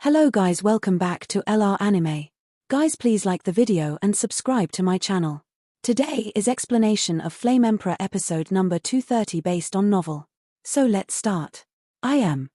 Hello guys, welcome back to LR Anime. Guys, please like the video and subscribe to my channel. Today is explanation of Flame Emperor episode number 230 based on novel. So let's start. When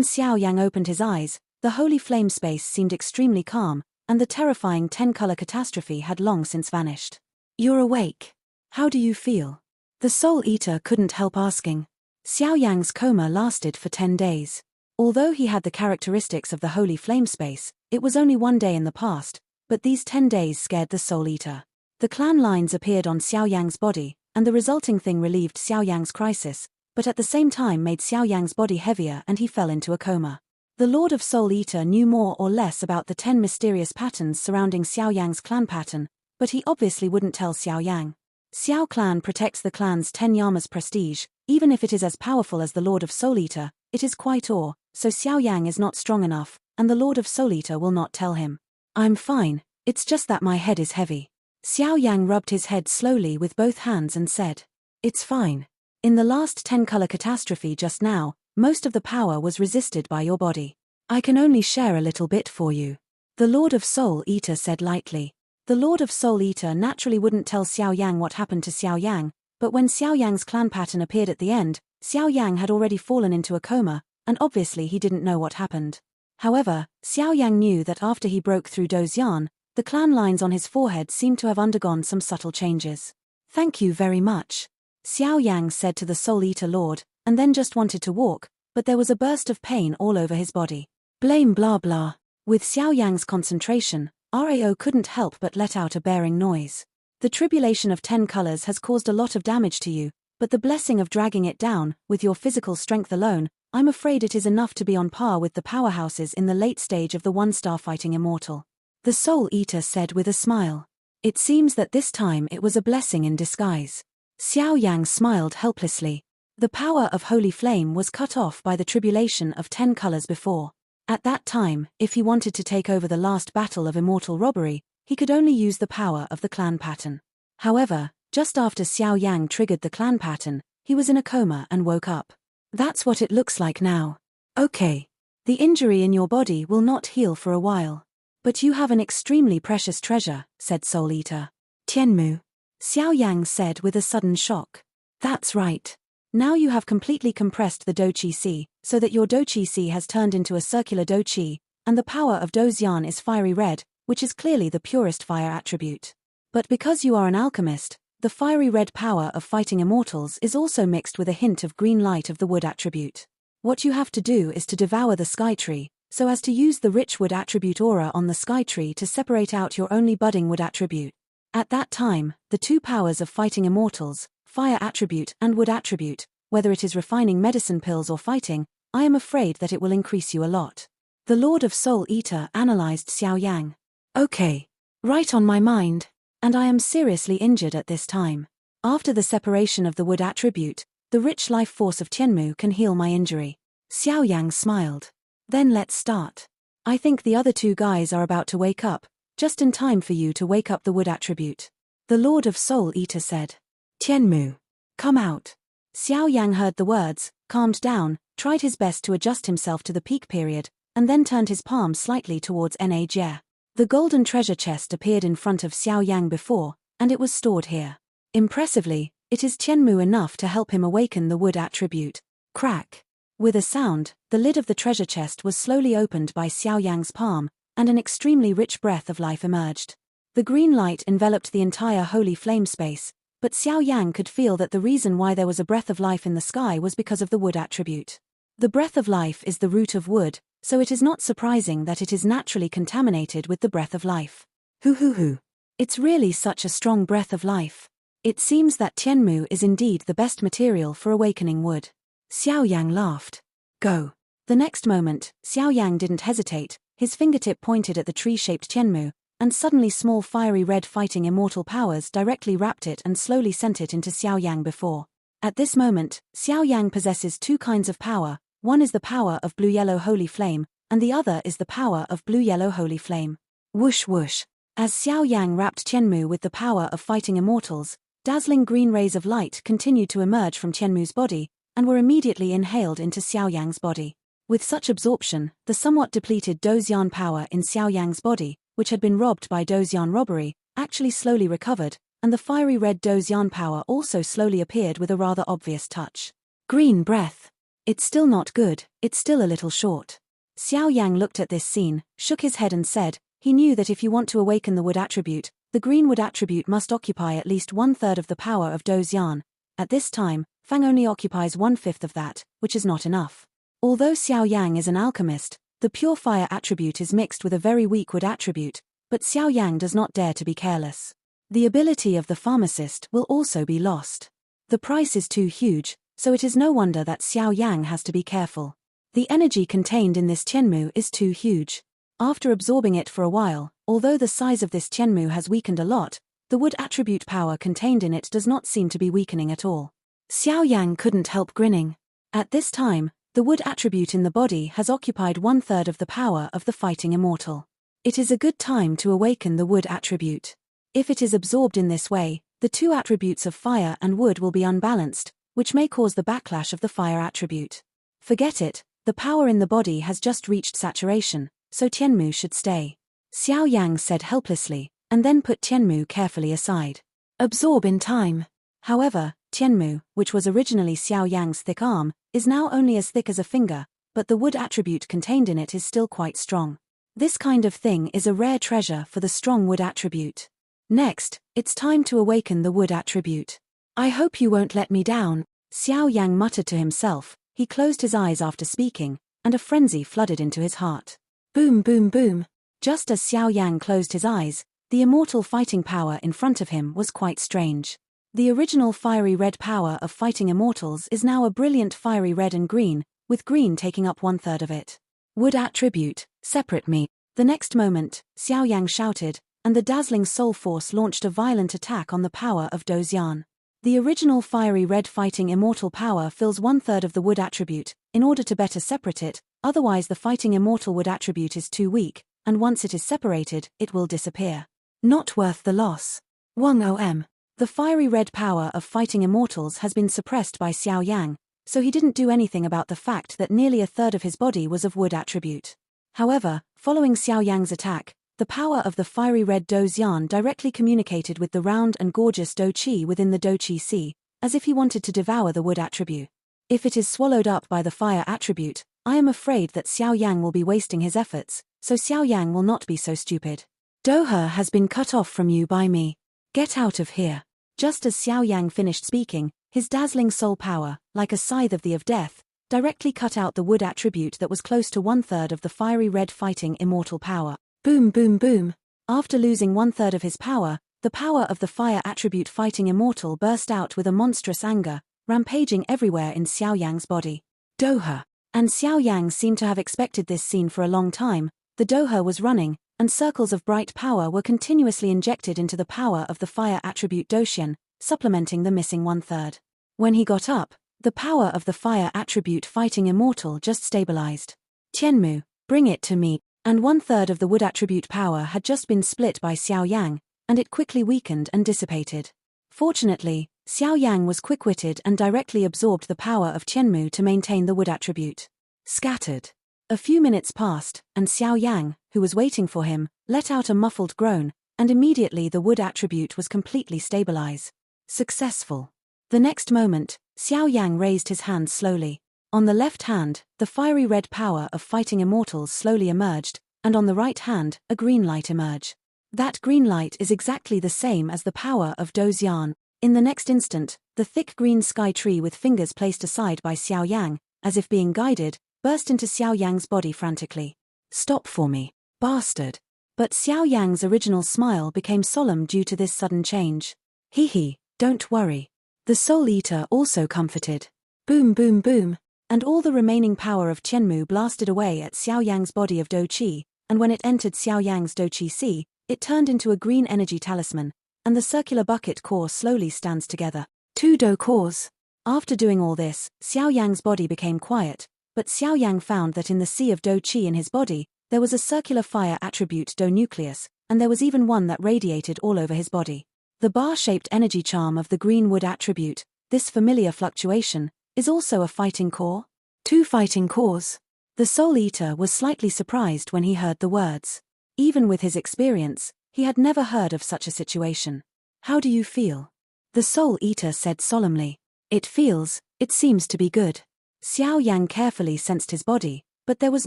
Xiao Yang opened his eyes, the holy flame space seemed extremely calm, and the terrifying 10-color catastrophe had long since vanished. You're awake. How do you feel? The Soul Eater couldn't help asking. Xiao Yang's coma lasted for 10 days. Although he had the characteristics of the holy flame space, it was only one day in the past, but these 10 days scared the Soul Eater. The clan lines appeared on Xiao Yang's body, and the resulting thing relieved Xiao Yang's crisis, but at the same time made Xiao Yang's body heavier and he fell into a coma. The Lord of Soul Eater knew more or less about the 10 mysterious patterns surrounding Xiao Yang's clan pattern, but he obviously wouldn't tell Xiao Yang. Xiao clan protects the clan's 10 Yamas prestige, even if it is as powerful as the Lord of Soul Eater, it is quite so Xiao Yang is not strong enough, and the Lord of Soul Eater will not tell him. I'm fine, it's just that my head is heavy. Xiao Yang rubbed his head slowly with both hands and said, "It's fine. In the last 10-color catastrophe just now, most of the power was resisted by your body. I can only share a little bit for you." The Lord of Soul Eater said lightly. The Lord of Soul Eater naturally wouldn't tell Xiao Yang what happened to Xiao Yang, but when Xiao Yang's clan pattern appeared at the end, Xiao Yang had already fallen into a coma, and obviously he didn't know what happened. However, Xiao Yang knew that after he broke through Do's yarn, the clan lines on his forehead seemed to have undergone some subtle changes. "Thank you very much," Xiao Yang said to the Soul Eater Lord, and then just wanted to walk, but there was a burst of pain all over his body. Blame blah blah. With Xiao Yang's concentration, Rao couldn't help but let out a bearing noise. The tribulation of 10 colors has caused a lot of damage to you, but the blessing of dragging it down, with your physical strength alone, I'm afraid it is enough to be on par with the powerhouses in the late stage of the one-star fighting immortal. The Soul Eater said with a smile. It seems that this time it was a blessing in disguise. Xiao Yang smiled helplessly. The power of Holy Flame was cut off by the tribulation of 10 colors before. At that time, if he wanted to take over the last battle of immortal robbery, he could only use the power of the clan pattern. However, just after Xiao Yang triggered the clan pattern, he was in a coma and woke up. That's what it looks like now. Okay. The injury in your body will not heal for a while. But you have an extremely precious treasure, said Soul Eater. Tianmu. Xiao Yang said with a sudden shock. That's right. Now you have completely compressed the Do Chi Si, so that your Do Chi Si has turned into a circular Do Chi, and the power of Do's yarn is fiery red, which is clearly the purest fire attribute. But because you are an alchemist, the fiery red power of fighting immortals is also mixed with a hint of green light of the wood attribute. What you have to do is to devour the sky tree, so as to use the rich wood attribute aura on the sky tree to separate out your only budding wood attribute. At that time, the two powers of fighting immortals, fire attribute and wood attribute, whether it is refining medicine pills or fighting, I am afraid that it will increase you a lot. The Lord of Soul Eater analyzed Xiao Yang. Okay. Right on my mind. And I am seriously injured at this time. After the separation of the wood attribute, the rich life force of Tianmu can heal my injury. Xiao Yang smiled. Then let's start. I think the other two guys are about to wake up, just in time for you to wake up the wood attribute. The Lord of Soul Eater said. Tianmu. Come out. Xiao Yang heard the words, calmed down, tried his best to adjust himself to the peak period, and then turned his palm slightly towards Jie. The golden treasure chest appeared in front of Xiao Yang before, and it was stored here. Impressively, it is Tianmu enough to help him awaken the wood attribute. Crack. With a sound, the lid of the treasure chest was slowly opened by Xiao Yang's palm, and an extremely rich breath of life emerged. The green light enveloped the entire holy flame space, but Xiao Yang could feel that the reason why there was a breath of life in the sky was because of the wood attribute. The breath of life is the root of wood, so it is not surprising that it is naturally contaminated with the breath of life. Hoo. It's really such a strong breath of life. It seems that Tianmu is indeed the best material for awakening wood. Xiao Yang laughed. Go. The next moment, Xiao Yang didn't hesitate, his fingertip pointed at the tree-shaped Tianmu, and suddenly small fiery red fighting immortal powers directly wrapped it and slowly sent it into Xiao Yang before. At this moment, Xiao Yang possesses two kinds of power. One is the power of blue-yellow holy flame, and the other is the power of blue-yellow holy flame. Whoosh whoosh. As Xiao Yang wrapped Tianmu with the power of fighting immortals, dazzling green rays of light continued to emerge from Tianmu's body, and were immediately inhaled into Xiao Yang's body. With such absorption, the somewhat depleted Dozian power in Xiao Yang's body, which had been robbed by Dozian robbery, actually slowly recovered, and the fiery red Dozian power also slowly appeared with a rather obvious touch. Green breath. It's still not good, it's still a little short. Xiao Yang looked at this scene, shook his head and said, he knew that if you want to awaken the wood attribute, the green wood attribute must occupy at least 1/3 of the power of Dozian. At this time, Fang only occupies 1/5 of that, which is not enough. Although Xiao Yang is an alchemist, the pure fire attribute is mixed with a very weak wood attribute, but Xiao Yang does not dare to be careless. The ability of the pharmacist will also be lost. The price is too huge, so it is no wonder that Xiao Yang has to be careful. The energy contained in this Tianmu is too huge. After absorbing it for a while, although the size of this Tianmu has weakened a lot, the wood attribute power contained in it does not seem to be weakening at all. Xiao Yang couldn't help grinning. At this time, the wood attribute in the body has occupied 1/3 of the power of the fighting immortal. It is a good time to awaken the wood attribute. If it is absorbed in this way, the two attributes of fire and wood will be unbalanced, which may cause the backlash of the fire attribute. Forget it, the power in the body has just reached saturation, so Tianmu should stay. Xiao Yang said helplessly, and then put Tianmu carefully aside. Absorb in time. However, Tianmu, which was originally Xiao Yang's thick arm, is now only as thick as a finger, but the wood attribute contained in it is still quite strong. This kind of thing is a rare treasure for the strong wood attribute. Next, it's time to awaken the wood attribute. I hope you won't let me down, Xiao Yang muttered to himself. He closed his eyes after speaking, and a frenzy flooded into his heart. Boom boom boom. Just as Xiao Yang closed his eyes, the immortal fighting power in front of him was quite strange. The original fiery red power of fighting immortals is now a brilliant fiery red and green, with green taking up 1/3 of it. Wood attribute, separate me. The next moment, Xiao Yang shouted, and the dazzling soul force launched a violent attack on the power of Dozian. The original fiery red fighting immortal power fills 1/3 of the wood attribute, in order to better separate it, otherwise the fighting immortal wood attribute is too weak, and once it is separated, it will disappear. Not worth the loss. Wang Om. The fiery red power of fighting immortals has been suppressed by Xiao Yang, so he didn't do anything about the fact that nearly 1/3 of his body was of wood attribute. However, following Xiao Yang's attack, the power of the fiery red Dozian directly communicated with the round and gorgeous Do Qi within the Do Qi Sea, as if he wanted to devour the wood attribute. If it is swallowed up by the fire attribute, I am afraid that Xiao Yang will be wasting his efforts, so Xiao Yang will not be so stupid. Dohe has been cut off from you by me. Get out of here. Just as Xiao Yang finished speaking, his dazzling soul power, like a scythe of death, directly cut out the wood attribute that was close to 1/3 of the fiery red fighting immortal power. Boom boom boom. After losing 1/3 of his power, the power of the fire attribute fighting immortal burst out with a monstrous anger, rampaging everywhere in Xiao Yang's body. Dohe. And Xiao Yang seemed to have expected this scene for a long time. The Dohe was running, and circles of bright power were continuously injected into the power of the fire attribute Doxian, supplementing the missing 1/3. When he got up, the power of the fire attribute fighting immortal just stabilized. Tianmu, bring it to me. And 1/3 of the wood attribute power had just been split by Xiao Yang, and it quickly weakened and dissipated. Fortunately, Xiao Yang was quick-witted and directly absorbed the power of Tianmu to maintain the wood attribute. Scattered. A few minutes passed, and Xiao Yang, who was waiting for him, let out a muffled groan, and immediately the wood attribute was completely stabilized. Successful. The next moment, Xiao Yang raised his hand slowly. On the left hand, the fiery red power of fighting immortals slowly emerged, and on the right hand, a green light emerged. That green light is exactly the same as the power of Dozian. In the next instant, the thick green sky tree with fingers placed aside by Xiao Yang, as if being guided, burst into Xiao Yang's body frantically. Stop for me, bastard. But Xiao Yang's original smile became solemn due to this sudden change. Hee, don't worry. The Soul Eater also comforted. Boom boom boom. And all the remaining power of Tianmu blasted away at Xiao Yang's body of Do Qi, and when it entered Xiao Yang's Do Qi Sea, it turned into a green energy talisman, and the circular bucket core slowly stands together. 2 Do cores. After doing all this, Xiao Yang's body became quiet, but Xiao Yang found that in the sea of Do Qi in his body, there was a circular fire attribute Do nucleus, and there was even one that radiated all over his body. The bar-shaped energy charm of the green wood attribute, this familiar fluctuation, is also a fighting core. 2 fighting cores. The Soul Eater was slightly surprised when he heard the words. Even with his experience, he had never heard of such a situation. How do you feel? The Soul Eater said solemnly. It seems to be good. Xiao Yang carefully sensed his body, but there was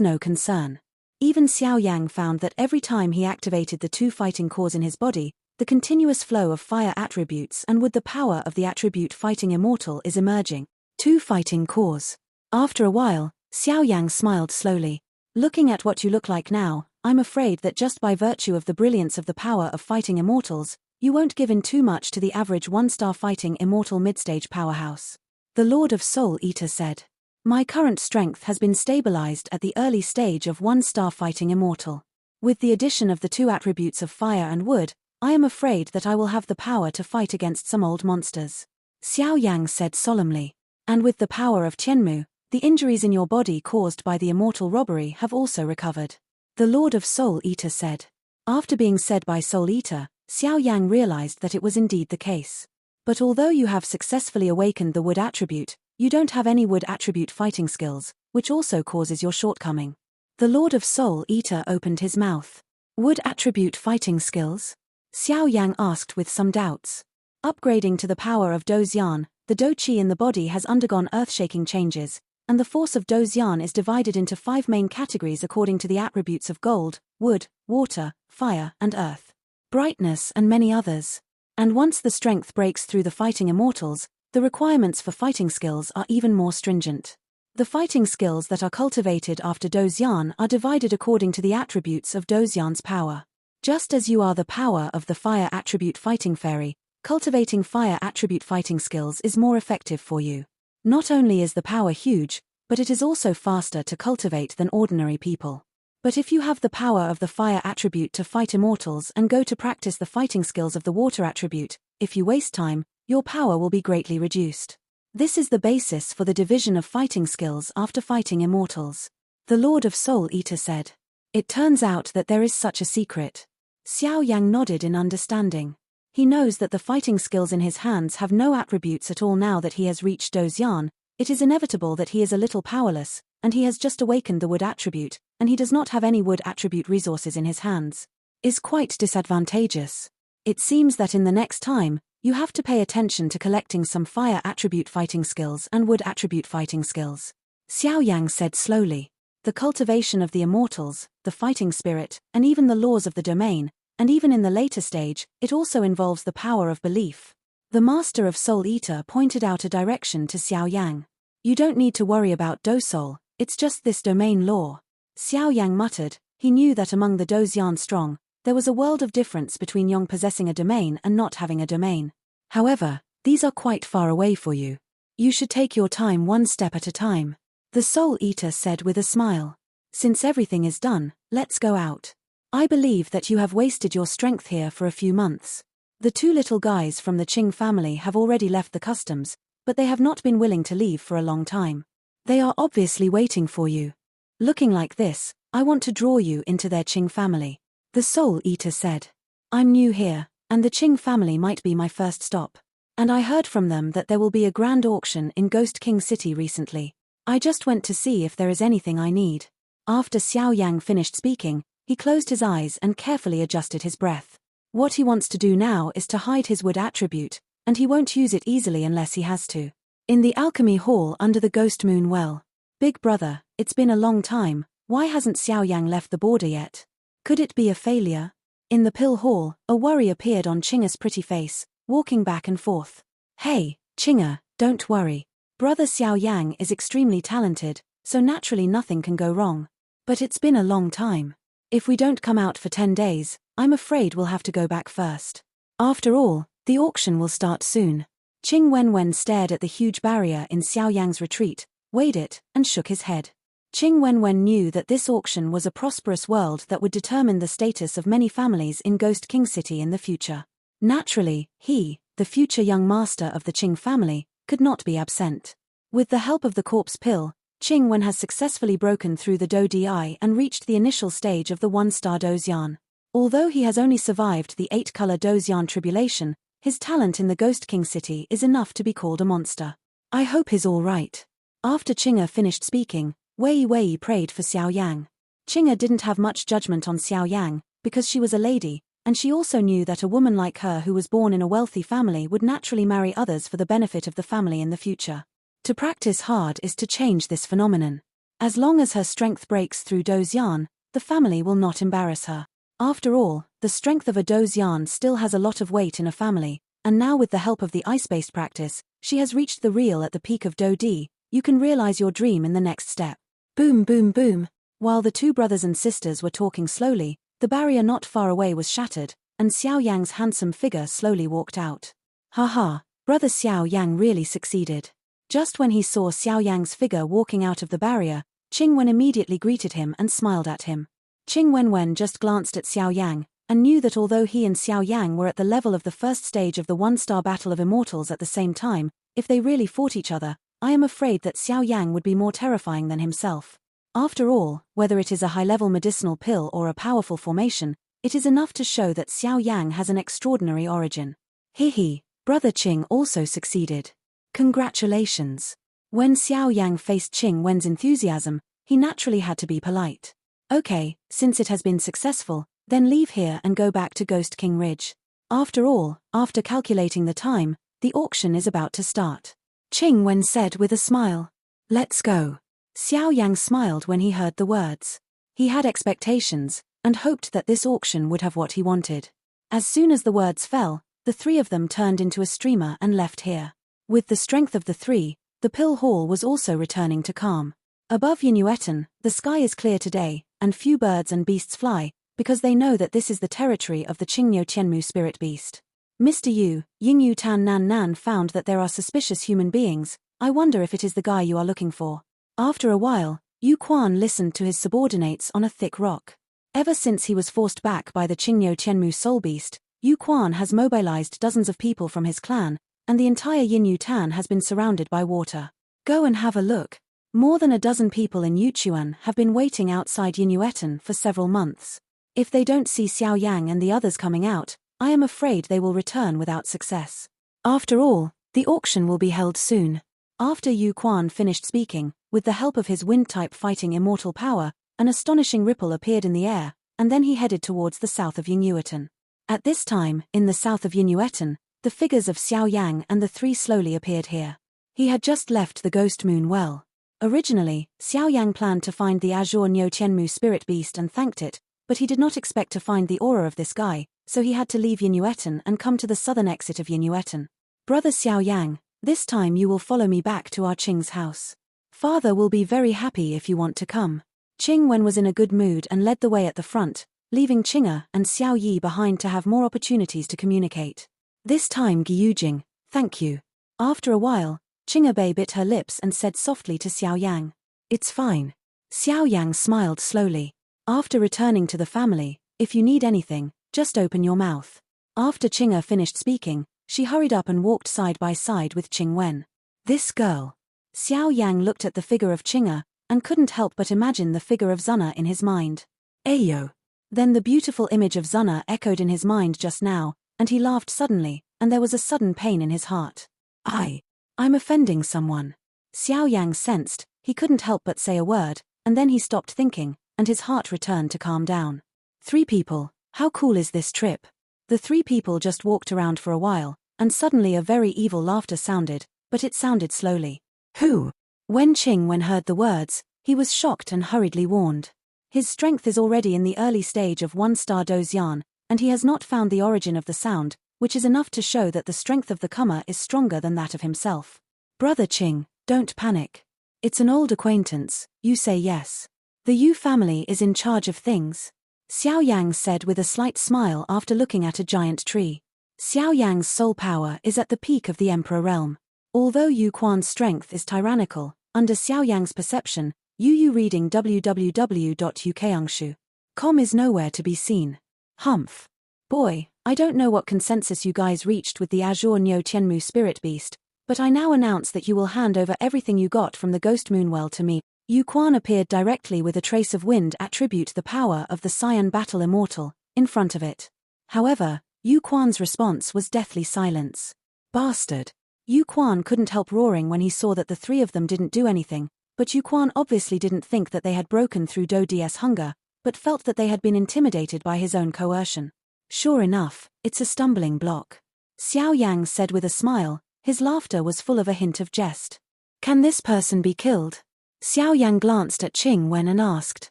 no concern. Even Xiao Yang found that every time he activated the two fighting cores in his body, the continuous flow of fire attributes and with the power of the attribute fighting immortal is emerging. Two fighting cores. After a while, Xiao Yang smiled slowly. Looking at what you look like now, I'm afraid that just by virtue of the brilliance of the power of fighting immortals, you won't give in too much to the average one-star fighting immortal mid-stage powerhouse. The Lord of Soul Eater said. My current strength has been stabilized at the early stage of one-star fighting immortal. With the addition of the two attributes of fire and wood, I am afraid that I will have the power to fight against some old monsters. Xiao Yang said solemnly. And with the power of Tianmu, the injuries in your body caused by the immortal robbery have also recovered. The Lord of Soul Eater said. After being said by Soul Eater, Xiao Yang realized that it was indeed the case. But although you have successfully awakened the wood attribute, you don't have any wood attribute fighting skills, which also causes your shortcoming. The Lord of Soul Eater opened his mouth. Wood attribute fighting skills? Xiao Yang asked with some doubts. Upgrading to the power of Dozian, the Do-Chi in the body has undergone earth-shaking changes, and the force of Dozian is divided into 5 main categories according to the attributes of gold, wood, water, fire, and earth. Brightness and many others. And once the strength breaks through the fighting immortals, the requirements for fighting skills are even more stringent. The fighting skills that are cultivated after Dozian are divided according to the attributes of Dozian's power. Just as you are the power of the fire attribute fighting fairy, cultivating fire attribute fighting skills is more effective for you. Not only is the power huge, but it is also faster to cultivate than ordinary people. But if you have the power of the fire attribute to fight immortals and go to practice the fighting skills of the water attribute, if you waste time, your power will be greatly reduced. This is the basis for the division of fighting skills after fighting immortals. The Lord of Soul Eater said. It turns out that there is such a secret. Xiao Yang nodded in understanding. He knows that the fighting skills in his hands have no attributes at all now that he has reached Dozian. It is inevitable that he is a little powerless, and he has just awakened the wood attribute, and he does not have any wood attribute resources in his hands. Is quite disadvantageous. It seems that in the next time, you have to pay attention to collecting some fire attribute fighting skills and wood attribute fighting skills. Xiao Yang said slowly. The cultivation of the immortals, the fighting spirit, and even the laws of the domain, and even in the later stage, it also involves the power of belief. The Master of Soul Eater pointed out a direction to Xiao Yang. You don't need to worry about Do-Soul, it's just this domain law. Xiao Yang muttered. He knew that among the Dozian strong, there was a world of difference between Yong possessing a domain and not having a domain. However, these are quite far away for you. You should take your time one step at a time. The Soul Eater said with a smile. Since everything is done, let's go out. I believe that you have wasted your strength here for a few months. The 2 little guys from the Qing family have already left the customs, but they have not been willing to leave for a long time. They are obviously waiting for you. Looking like this, I want to draw you into their Qing family. The Soul Eater said. I'm new here, and the Qing family might be my first stop. And I heard from them that there will be a grand auction in Ghost King City recently. I just went to see if there is anything I need. After Xiao Yang finished speaking, he closed his eyes and carefully adjusted his breath. What he wants to do now is to hide his wood attribute, and he won't use it easily unless he has to. In the alchemy hall under the Ghost Moon Well. Big brother, it's been a long time, why hasn't Xiao Yang left the border yet? Could it be a failure? In the pill hall, a worry appeared on Chinga's pretty face, walking back and forth. Hey, Chinga, don't worry. Brother Xiao Yang is extremely talented, so naturally nothing can go wrong. But it's been a long time. If we don't come out for 10 days, I'm afraid we'll have to go back first. After all, the auction will start soon. Qing Wenwen stared at the huge barrier in Xiao Yang's retreat, weighed it, and shook his head. Qing Wenwen knew that this auction was a prosperous world that would determine the status of many families in Ghost King City in the future. Naturally, he, the future young master of the Qing family, could not be absent. With the help of the corpse pill, Qing Wen has successfully broken through the Do Di and reached the initial stage of the 1-star Dozian. Although he has only survived the 8-color Dozian tribulation, his talent in the Ghost King City is enough to be called a monster. I hope he's all right. After Chinga finished speaking, Wei Wei prayed for Xiao Yang. Qing'e didn't have much judgment on Xiao Yang, because she was a lady, and she also knew that a woman like her who was born in a wealthy family would naturally marry others for the benefit of the family in the future. To practice hard is to change this phenomenon. As long as her strength breaks through Do's yarn, the family will not embarrass her. After all, the strength of a Do's yarn still has a lot of weight in a family, and now with the help of the ice-based practice, she has reached the real at the peak of Do D. You can realize your dream in the next step. Boom boom boom. While the two brothers and sisters were talking slowly, the barrier not far away was shattered, and Xiao Yang's handsome figure slowly walked out. Haha, brother Xiao Yang really succeeded. Just when he saw Xiao Yang's figure walking out of the barrier, Qing Wen immediately greeted him and smiled at him. Qing Wen just glanced at Xiao Yang, and knew that although he and Xiao Yang were at the level of the first stage of the one-star battle of immortals at the same time, if they really fought each other, I am afraid that Xiao Yang would be more terrifying than himself. After all, whether it is a high-level medicinal pill or a powerful formation, it is enough to show that Xiao Yang has an extraordinary origin. Hehe, brother Qing also succeeded. Congratulations. When Xiao Yang faced Qing Wen's enthusiasm, he naturally had to be polite. Okay, since it has been successful, then leave here and go back to Ghost King Ridge. After all, after calculating the time, the auction is about to start. Qing Wen said with a smile. Let's go. Xiao Yang smiled when he heard the words. He had expectations, and hoped that this auction would have what he wanted. As soon as the words fell, the three of them turned into a streamer and left here. With the strength of the three, the pill hall was also returning to calm. Above Yinuetan, the sky is clear today, and few birds and beasts fly, because they know that this is the territory of the Qingniu Tianmu spirit beast. Mr. Yu, Yingyu Tan Nan Nan found that there are suspicious human beings. I wonder if it is the guy you are looking for. After a while, Yu Quan listened to his subordinates on a thick rock. Ever since he was forced back by the Qingniu Tianmu soul beast, Yu Quan has mobilized dozens of people from his clan, and the entire Yinyu Tan has been surrounded by water. Go and have a look. More than a dozen people in Yuchuan have been waiting outside Yinuetan for several months. If they don't see Xiao Yang and the others coming out, I am afraid they will return without success. After all, the auction will be held soon. After Yu Quan finished speaking, with the help of his wind-type fighting immortal power, an astonishing ripple appeared in the air, and then he headed towards the south of Yinuetan. At this time, in the south of Yinuetan, the figures of Xiao Yang and the three slowly appeared here. He had just left the Ghost Moon well. Originally, Xiao Yang planned to find the Azure Nyo Tianmu spirit beast and thanked it, but he did not expect to find the aura of this guy, so he had to leave Yinuetan and come to the southern exit of Yinuetan. Brother Xiao Yang, this time you will follow me back to our Qing's house. Father will be very happy if you want to come. Qing Wen was in a good mood and led the way at the front, leaving Qing'e and Xiao Yi behind to have more opportunities to communicate. This time Gyujing, thank you. After a while, Qing'e Bei bit her lips and said softly to Xiao Yang. It's fine. Xiao Yang smiled slowly. After returning to the family, if you need anything, just open your mouth. After Qing'e finished speaking, she hurried up and walked side by side with Qing Wen. This girl. Xiao Yang looked at the figure of Qing'e, and couldn't help but imagine the figure of Zuna in his mind. Ayo. Then the beautiful image of Zuna echoed in his mind just now, and he laughed suddenly, and there was a sudden pain in his heart. I'm offending someone. Xiao Yang sensed, he couldn't help but say a word, and then he stopped thinking, and his heart returned to calm down. 3 people, how cool is this trip? The 3 people just walked around for a while, and suddenly a very evil laughter sounded, but it sounded slowly. Who? When Qing Wen heard the words, he was shocked and hurriedly warned. His strength is already in the early stage of 1-star Do's yarn, and he has not found the origin of the sound, which is enough to show that the strength of the comer is stronger than that of himself. Brother Qing, don't panic. It's an old acquaintance, you say yes. The Yu family is in charge of things. Xiao Yang said with a slight smile after looking at a giant tree. Xiao Yang's soul power is at the peak of the Emperor realm. Although Yu Quan's strength is tyrannical, under Xiao Yang's perception, Yu reading www.ukyangshu.com is nowhere to be seen. Humph. Boy, I don't know what consensus you guys reached with the Azure Nyo Tianmu spirit beast, but I now announce that you will hand over everything you got from the Ghost Moonwell to me. Yu Quan appeared directly with a trace of wind attribute the power of the Cyan Battle Immortal in front of it. However, Yu Quan's response was deathly silence. Bastard. Yu Quan couldn't help roaring when he saw that the 3 of them didn't do anything, But Yuan obviously didn't think that they had broken through Do D's hunger, but felt that they had been intimidated by his own coercion. Sure enough, it's a stumbling block. Xiao Yang said with a smile. His laughter was full of a hint of jest. Can this person be killed? Xiao Yang glanced at Qing Wen and asked.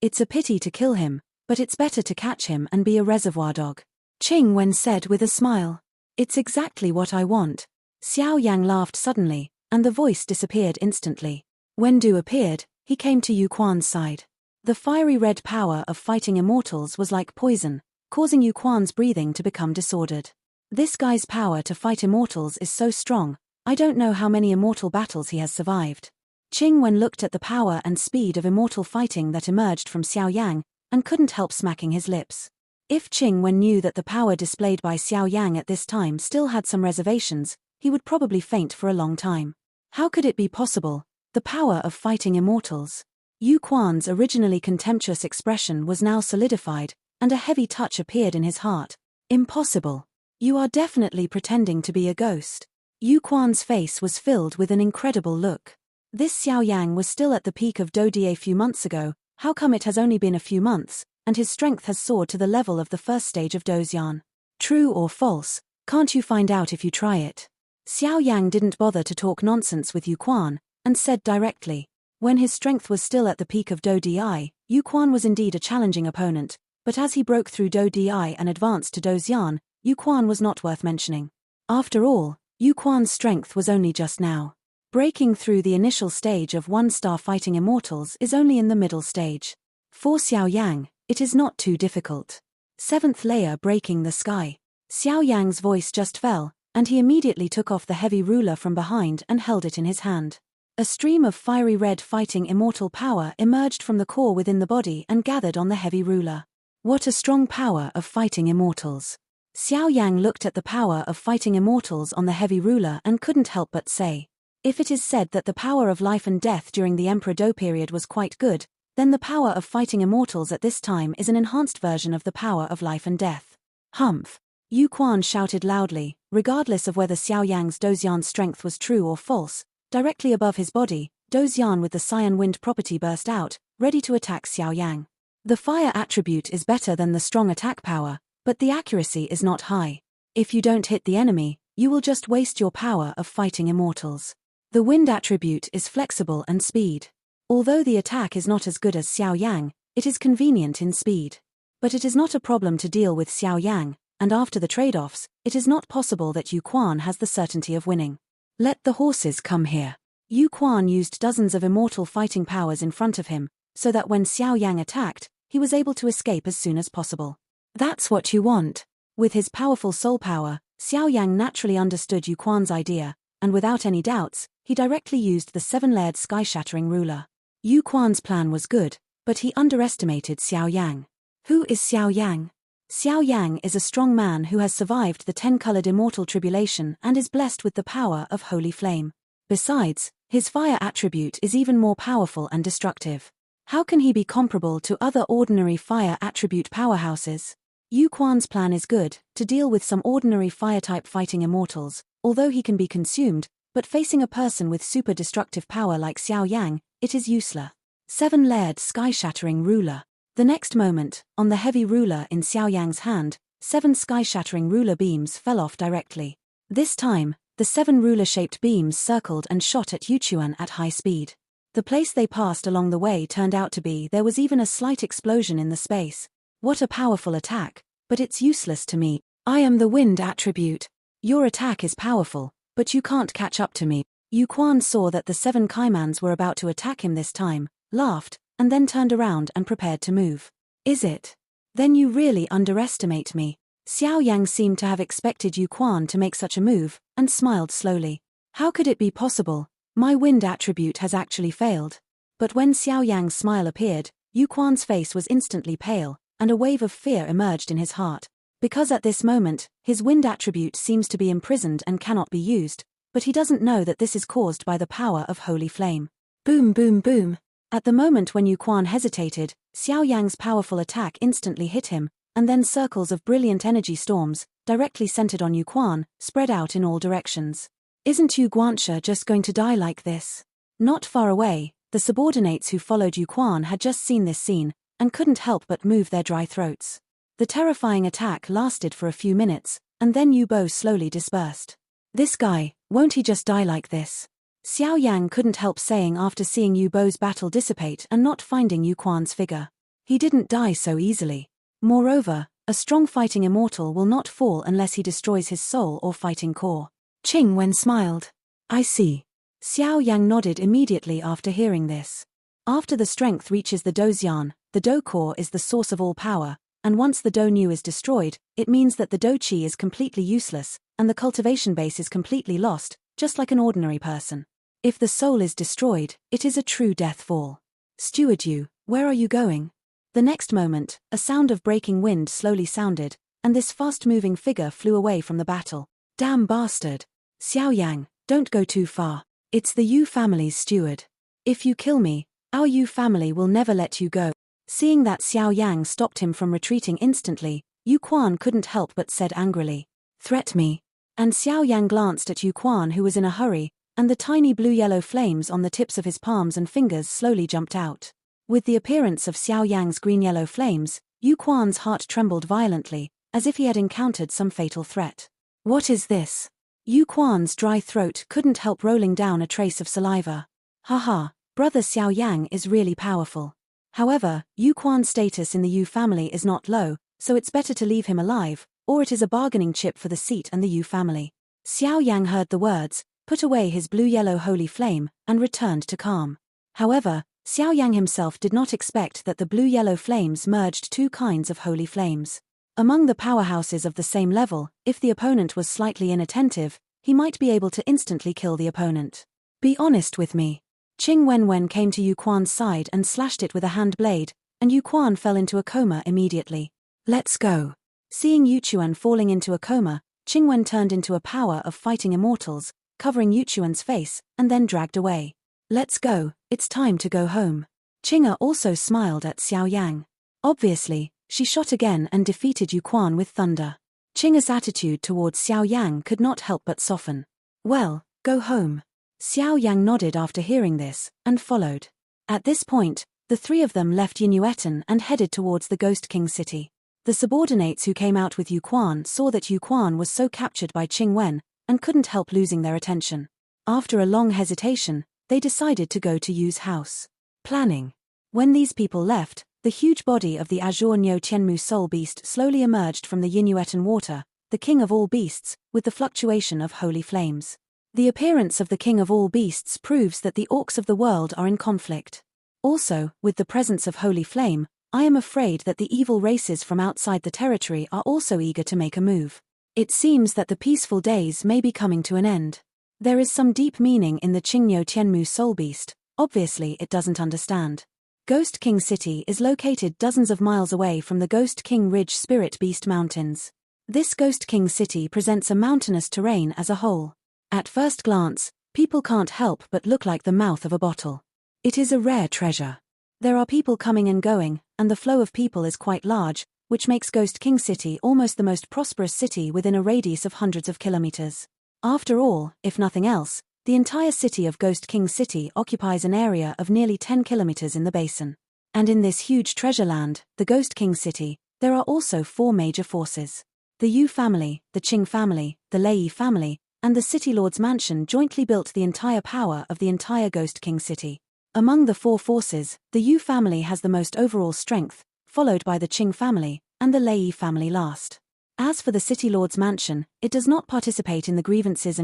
It's a pity to kill him, but it's better to catch him and be a reservoir dog. Qing Wen said with a smile. It's exactly what I want. Xiao Yang laughed suddenly, and the voice disappeared instantly. When Du appeared, he came to Yuan's side. The fiery red power of fighting immortals was like poison, causing Yuan's breathing to become disordered. This guy's power to fight immortals is so strong, I don't know how many immortal battles he has survived. Qing Wen looked at the power and speed of immortal fighting that emerged from Xiao Yang, and couldn't help smacking his lips. If Qing Wen knew that the power displayed by Xiao Yang at this time still had some reservations, he would probably faint for a long time. How could it be possible? The power of fighting immortals. Yuan's originally contemptuous expression was now solidified, and a heavy touch appeared in his heart. Impossible. You are definitely pretending to be a ghost. Yuan's face was filled with an incredible look. This Xiao Yang was still at the peak of Do De a few months ago. How come it has only been a few months, and his strength has soared to the level of the first stage of Dozian? True or false? Can't you find out if you try it? Xiao Yang didn't bother to talk nonsense with Yuan, and said directly. When his strength was still at the peak of Do Di, Yuan was indeed a challenging opponent, but as he broke through Do Di and advanced to Dozian, Yuan was not worth mentioning. After all, Yuan's strength was only just now. Breaking through the initial stage of one-star fighting immortals is only in the middle stage. For Xiao Yang, it is not too difficult. 7th layer breaking the sky. Xiao Yang's voice just fell, and he immediately took off the heavy ruler from behind and held it in his hand. A stream of fiery red fighting immortal power emerged from the core within the body and gathered on the heavy ruler. What a strong power of fighting immortals. Xiao Yang looked at the power of fighting immortals on the heavy ruler and couldn't help but say. If it is said that the power of life and death during the Emperor Do period was quite good, then the power of fighting immortals at this time is an enhanced version of the power of life and death. Humph! Yuan shouted loudly, regardless of whether Xiao Yang's Dozian's strength was true or false. Directly above his body, Dozian with the Cyan Wind property burst out, ready to attack Xiao Yang. The fire attribute is better than the strong attack power, but the accuracy is not high. If you don't hit the enemy, you will just waste your power of fighting immortals. The wind attribute is flexible and speed. Although the attack is not as good as Xiao Yang, it is convenient in speed. But it is not a problem to deal with Xiao Yang, and after the trade-offs, it is not possible that Yuan has the certainty of winning. Let the horses come here. Yuan used dozens of immortal fighting powers in front of him, so that when Xiao Yang attacked, he was able to escape as soon as possible. That's what you want. With his powerful soul power, Xiao Yang naturally understood Yuan's idea, and without any doubts, he directly used the 7-layered sky-shattering ruler. Yuan's plan was good, but he underestimated Xiao Yang. Who is Xiao Yang? Xiao Yang is a strong man who has survived the 10-colored immortal tribulation and is blessed with the power of holy flame. Besides, his fire attribute is even more powerful and destructive. How can he be comparable to other ordinary fire attribute powerhouses? Yuan's plan is good, to deal with some ordinary fire-type fighting immortals, although he can be consumed, but facing a person with super destructive power like Xiao Yang, it is useless. 7-layered sky-shattering ruler. The next moment, on the heavy ruler in Xiao Yang's hand, 7 sky-shattering ruler beams fell off directly. This time, the 7 ruler-shaped beams circled and shot at Yuan at high speed. The place they passed along the way turned out to be there was even a slight explosion in the space. What a powerful attack, but it's useless to me. I am the wind attribute. Your attack is powerful, but you can't catch up to me. Yuan saw that the 7 Kaimans were about to attack him this time, laughed, and then turned around and prepared to move. Is it? Then you really underestimate me. Xiao Yang seemed to have expected Yuan to make such a move, and smiled slowly. How could it be possible? My wind attribute has actually failed. But when Xiao Yang's smile appeared, Yuan's face was instantly pale, and a wave of fear emerged in his heart. Because at this moment, his wind attribute seems to be imprisoned and cannot be used, but he doesn't know that this is caused by the power of holy flame. Boom boom boom. At the moment when Yuan hesitated, Xiao Yang's powerful attack instantly hit him, and then circles of brilliant energy storms, directly centered on Yuan, spread out in all directions. Isn't Guanxia just going to die like this? Not far away, The subordinates who followed Yuan had just seen this scene, and couldn't help but move their dry throats. The terrifying attack lasted for a few minutes, and then Yu Bo slowly dispersed. This guy, won't he just die like this? Xiao Yang couldn't help saying after seeing Yu Bo's battle dissipate and not finding Yuan's figure. He didn't die so easily. Moreover, a strong fighting immortal will not fall unless he destroys his soul or fighting core. Qing Wen smiled. I see. Xiao Yang nodded immediately after hearing this. After the strength reaches the Doxian, the Do core is the source of all power, and once the Do Nu is destroyed, it means that the Do Qi is completely useless, and the cultivation base is completely lost, just like an ordinary person. If the soul is destroyed, it is a true death fall. Steward Yu, where are you going? The next moment, a sound of breaking wind slowly sounded, and this fast-moving figure flew away from the battle. Damn bastard. Xiao Yang, don't go too far. It's the Yu family's steward. If you kill me, our Yu family will never let you go. Seeing that Xiao Yang stopped him from retreating instantly, Yuan couldn't help but said angrily, "Threat me." And Xiao Yang glanced at Yuan, who was in a hurry, and the tiny blue-yellow flames on the tips of his palms and fingers slowly jumped out. With the appearance of Xiao Yang's green-yellow flames, Yuan's heart trembled violently, as if he had encountered some fatal threat. What is this? Yuan's dry throat couldn't help rolling down a trace of saliva. Haha, brother Xiao Yang is really powerful. However, Yuan's status in the Yu family is not low, so it's better to leave him alive, or it is a bargaining chip for the seat and the Yu family. Xiao Yang heard the words, put away his blue-yellow holy flame, and returned to calm. However, Xiao Yang himself did not expect that the blue-yellow flames merged two kinds of holy flames. Among the powerhouses of the same level, if the opponent was slightly inattentive, he might be able to instantly kill the opponent. Be honest with me. Qing Wenwen came to Yuan's side and slashed it with a hand blade, and Yuan fell into a coma immediately. Let's go. Seeing Yuan falling into a coma, Qing Wen turned into a power of fighting immortals, covering Yuan's face, and then dragged away. Let's go, it's time to go home. Qing'e also smiled at Xiao Yang. Obviously, she shot again and defeated Yuan with thunder. Qing'e's attitude towards Xiao Yang could not help but soften. Well, go home. Xiao Yang nodded after hearing this, and followed. At this point, the three of them left Yinuetan and headed towards the Ghost King city. The subordinates who came out with Yuan saw that Yuan was so captured by Qing Wen, and couldn't help losing their attention. After a long hesitation, they decided to go to Yu's house. Planning. When these people left, the huge body of the Azure Nyo Tianmu soul beast slowly emerged from the Yinuetan water, the king of all beasts, with the fluctuation of holy flames. The appearance of the king of all beasts proves that the orcs of the world are in conflict. Also, with the presence of holy flame, I am afraid that the evil races from outside the territory are also eager to make a move. It seems that the peaceful days may be coming to an end. There is some deep meaning in the Qingnyo Tianmu soul beast, obviously it doesn't understand. Ghost King City is located dozens of miles away from the Ghost King Ridge Spirit Beast Mountains. This Ghost King City presents a mountainous terrain as a whole. At first glance, people can't help but look like the mouth of a bottle. It is a rare treasure. There are people coming and going, and the flow of people is quite large, which makes Ghost King City almost the most prosperous city within a radius of hundreds of kilometers. After all, if nothing else, the entire city of Ghost King City occupies an area of nearly 10 kilometers in the basin. And in this huge treasure land, the Ghost King City, there are also four major forces. The Yu family, the Qing family, the Lei family, and the City Lord's mansion jointly built the entire power of the entire Ghost King City. Among the four forces, the Yu family has the most overall strength, followed by the Qing family, and the Lei family last. As for the City Lord's mansion, it does not participate in the grievances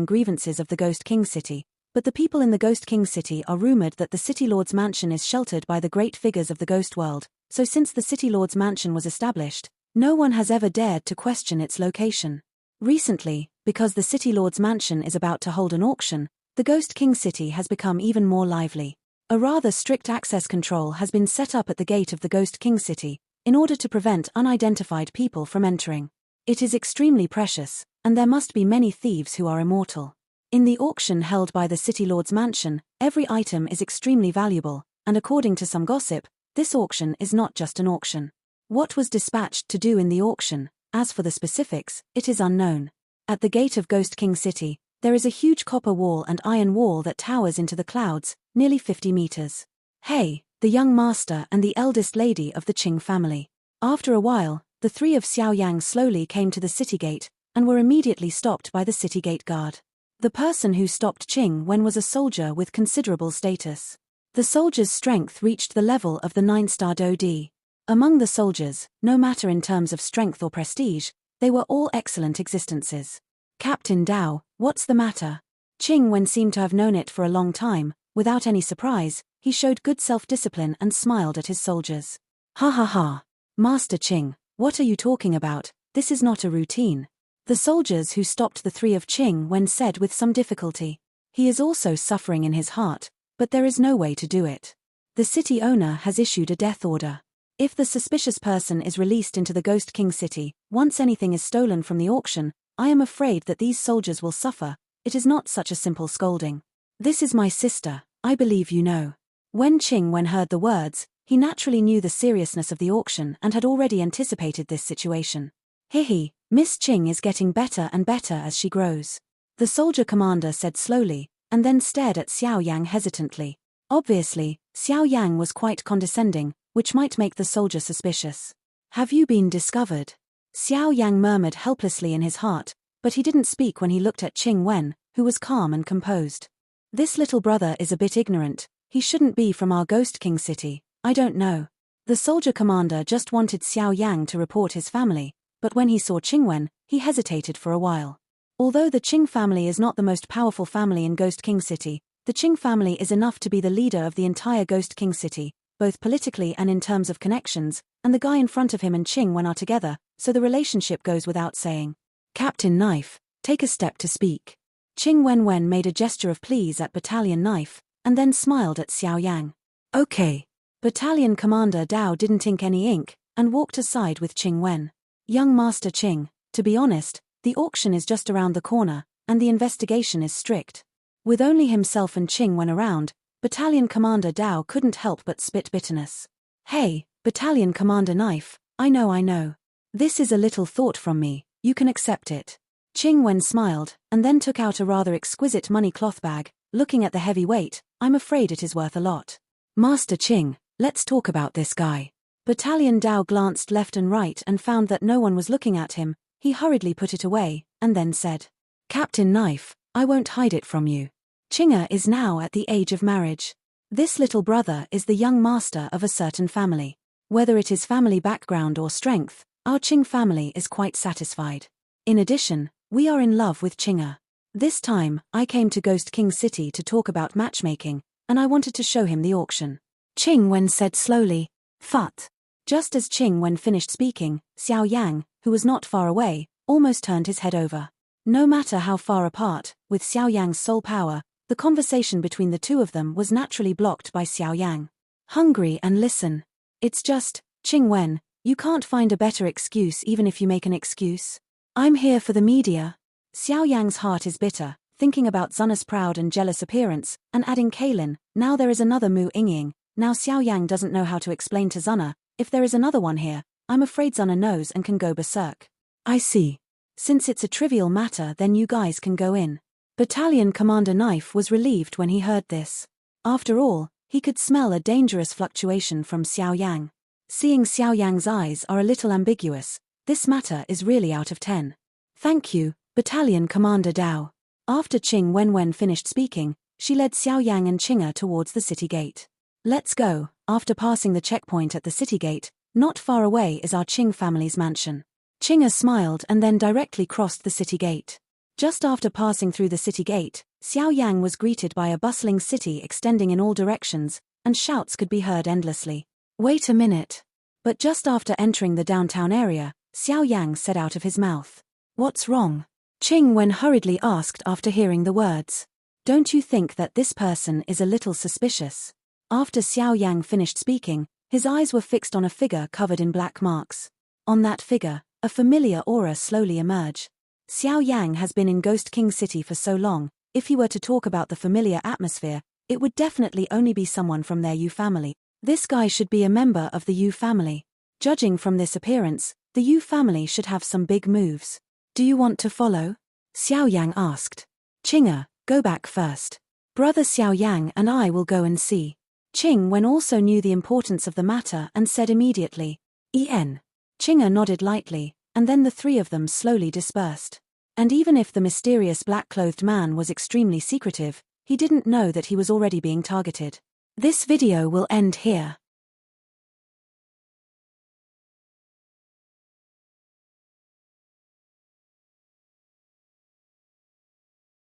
of the Ghost King City, but the people in the Ghost King City are rumored that the City Lord's mansion is sheltered by the great figures of the ghost world, so since the City Lord's mansion was established, no one has ever dared to question its location. Recently, because the City Lord's mansion is about to hold an auction, the Ghost King City has become even more lively. A rather strict access control has been set up at the gate of the Ghost King City, in order to prevent unidentified people from entering. It is extremely precious, and there must be many thieves who are immortal. In the auction held by the City Lord's mansion, every item is extremely valuable, and according to some gossip, this auction is not just an auction. What was dispatched to do in the auction, as for the specifics, it is unknown. At the gate of Ghost King City, there is a huge copper wall and iron wall that towers into the clouds, nearly 50 meters. Hey, the young master and the eldest lady of the Qing family. After a while, the three of Xiao Yang slowly came to the city gate, and were immediately stopped by the city gate guard. The person who stopped Qing Wen was a soldier with considerable status. The soldier's strength reached the level of the 9-star Dodi. Among the soldiers, no matter in terms of strength or prestige, they were all excellent existences. Captain Dao, what's the matter? Qing Wen seemed to have known it for a long time. Without any surprise, he showed good self-discipline and smiled at his soldiers. Ha ha ha. Master Qing, what are you talking about? This is not a routine. The soldiers who stopped the three of Qing Wen said with some difficulty. He is also suffering in his heart, but there is no way to do it. The city owner has issued a death order. If the suspicious person is released into the Ghost King city, once anything is stolen from the auction, I am afraid that these soldiers will suffer. It is not such a simple scolding. This is my sister, I believe you know. When Qing Wen heard the words, he naturally knew the seriousness of the auction and had already anticipated this situation. Hihi, Miss Qing is getting better and better as she grows. The soldier commander said slowly, and then stared at Xiao Yang hesitantly. Obviously, Xiao Yang was quite condescending, which might make the soldier suspicious. Have you been discovered? Xiao Yang murmured helplessly in his heart, but he didn't speak when he looked at Qing Wen, who was calm and composed. This little brother is a bit ignorant. He shouldn't be from our Ghost King city. I don't know. The soldier commander just wanted Xiao Yang to report his family, but when he saw Qing Wen, he hesitated for a while. Although the Qing family is not the most powerful family in Ghost King City, the Qing family is enough to be the leader of the entire Ghost King City, both politically and in terms of connections, and the guy in front of him and Qing Wen are together, so the relationship goes without saying. Captain Knife, take a step to speak. Qing Wen made a gesture of please at Battalion Knife, and then smiled at Xiao Yang. Okay. Battalion Commander Dao didn't ink any ink, and walked aside with Qing Wen. Young Master Qing, to be honest, the auction is just around the corner, and the investigation is strict. With only himself and Qing Wen around, Battalion Commander Dao couldn't help but spit bitterness. Hey, Battalion Commander Knife, I know. This is a little thought from me, you can accept it. Qing Wen smiled, and then took out a rather exquisite money cloth bag. Looking at the heavy weight, I'm afraid it is worth a lot. Master Qing, let's talk about this guy. Battalion Dao glanced left and right and found that no one was looking at him. He hurriedly put it away, and then said, Captain Knife, I won't hide it from you. Qing'er is now at the age of marriage. This little brother is the young master of a certain family. Whether it is family background or strength, our Qing family is quite satisfied. In addition, we are in love with Qing'er. This time, I came to Ghost King City to talk about matchmaking, and I wanted to show him the auction. Qing Wen said slowly, Phut. Just as Qing Wen finished speaking, Xiao Yang, who was not far away, almost turned his head over. No matter how far apart, with Xiao Yang's soul power, the conversation between the two of them was naturally blocked by Xiao Yang. Hungry and listen. It's just, Qing Wen, you can't find a better excuse even if you make an excuse. I'm here for the media. Xiao Yang's heart is bitter, thinking about Zunna's proud and jealous appearance, and adding Kaylin, now there is another Mu Ying. Now Xiao Yang doesn't know how to explain to Zunna, if there is another one here, I'm afraid Zunna knows and can go berserk. I see. Since it's a trivial matter then you guys can go in. Battalion Commander Knife was relieved when he heard this. After all, he could smell a dangerous fluctuation from Xiao Yang. Seeing Xiao Yang's eyes are a little ambiguous, this matter is really out of 10. Thank you, Battalion Commander Dao. After Qing Wen finished speaking, she led Xiao Yang and Qing'er towards the city gate. Let's go. After passing the checkpoint at the city gate, not far away is our Qing family's mansion. Qing'er smiled and then directly crossed the city gate. Just after passing through the city gate, Xiao Yang was greeted by a bustling city extending in all directions, and shouts could be heard endlessly. Wait a minute. But just after entering the downtown area, Xiao Yang said out of his mouth, What's wrong? Qing Wen hurriedly asked after hearing the words. Don't you think that this person is a little suspicious? After Xiao Yang finished speaking, his eyes were fixed on a figure covered in black marks. On that figure, a familiar aura slowly emerged. Xiao Yang has been in Ghost King City for so long, if he were to talk about the familiar atmosphere, it would definitely only be someone from their Yu family. This guy should be a member of the Yu family. Judging from this appearance, the Yu family should have some big moves. Do you want to follow? Xiao Yang asked. Qing'er, go back first. Brother Xiao Yang and I will go and see. Wen also knew the importance of the matter and said immediately, "En." Qing'er nodded lightly, and then the three of them slowly dispersed. And even if the mysterious black-clothed man was extremely secretive, he didn't know that he was already being targeted. This video will end here.